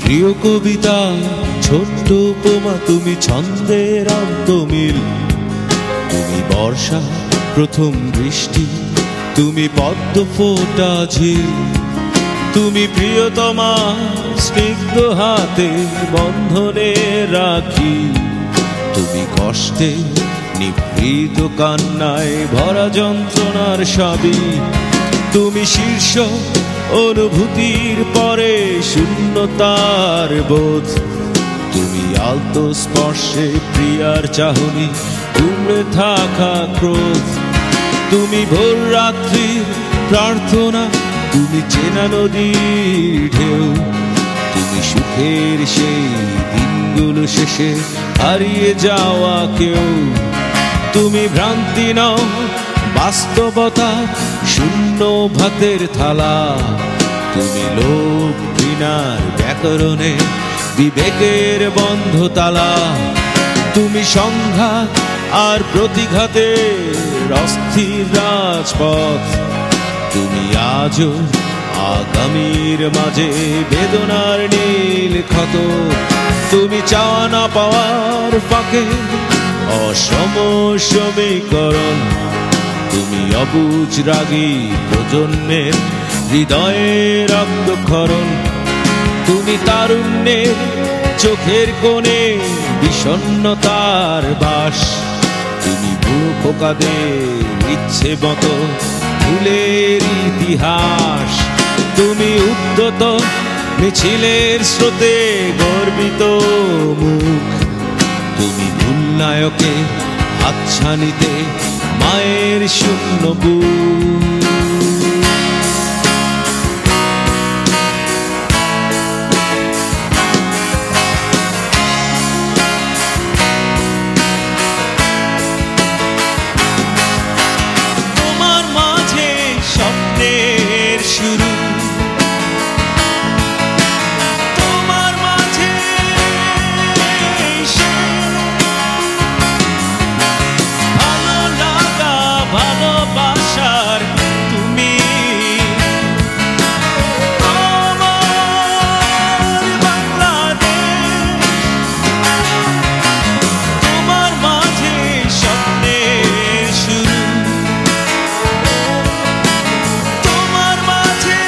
প্রিয় কবিতা ছোট্ট উপমা, তুমি ছন্দের অন্তমিল, তুমি বর্ষা প্রথম বৃষ্টি, তুমি পদ্ম ফোটা ঝিল, তুমি প্রিয়তমা স্নিগ্ধ হাতে বন্ধনে রাখি, তুমি কষ্টে নিভৃত কান্নায় ভরা যন্ত্রণার সবই, তুমি শীর্ষ অনুভূতির পরে শূন্যতার বোধ, তুমি আলতো স্পর্শে প্রিয়ার চাহনি উমড়ে থাকা ক্রোধ, তুমি ভোর রাত্রির প্রার্থনা, তুমি চেনা নদীর ঢেউ, তুমি সুখের সেই দিনগুলো শেষে হারিয়ে যাওয়া কেউ, তুমি ভ্রান্তি নও বাস্তবতা শূন্য ভাতের থালা, তুমি লোভ ঘৃণার ব্যাকরণে বিবেকের বন্ধ তালা, তুমি সংঘাত আর প্রতিঘাতের অস্থির রাজপথ, তুমি আজও আগামীর মাঝে বেদনার নীল ক্ষত, তুমি চাওয়া না পাওয়ার ফাঁকে অসম সমীকরণ, তুমি অবুঝ রাগী প্রজন্মের হৃদয়ে রক্তক্ষরণ, তুমি তারুণ্যের চোখের কোণে বিষণ্ণতার বাস, তুমি বুড়ো খোকাদের ইচ্ছে মতো ফুলের ইতিহাস, তুমি উদ্যত মিছিলের স্রোতে গর্বিত মুখ, তুমি ভুলনায়কে হাতছানিতে মায়ের শূন্য বুক। তোমার মাঝে স্বপ্নের শুরু, তোমার মাঝে ভালো লাগা ভালোবাসার তুমি, আমার বাংলাদেশ, তোমার মাঝে স্বপ্নের শুরু, তোমার মাঝে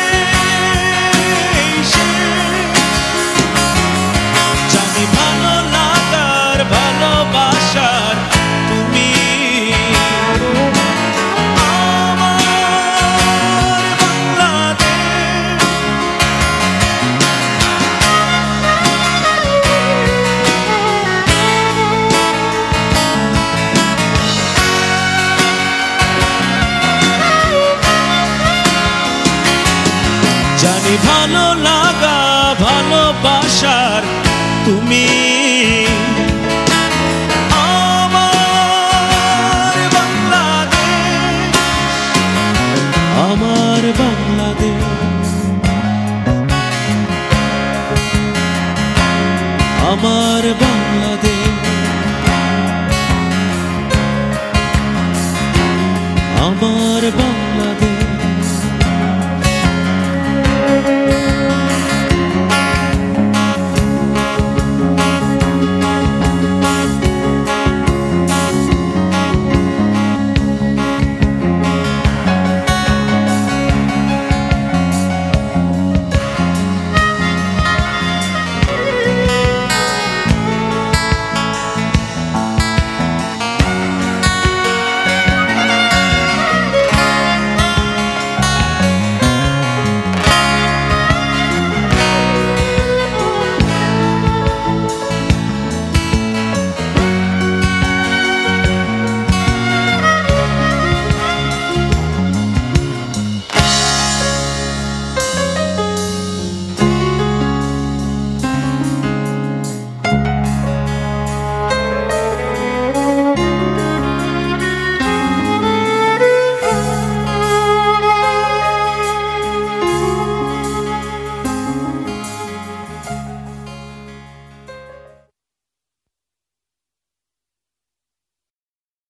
জানি ভালো লাগার ভালোবাসার তুমি, আমার বাংলাদেশ। জানি ভালো লাগা ভালোবাসার তুমি, আমার বাংলাদেশ, আমার বাংলাদেশ, আমার বাংলাদেশ।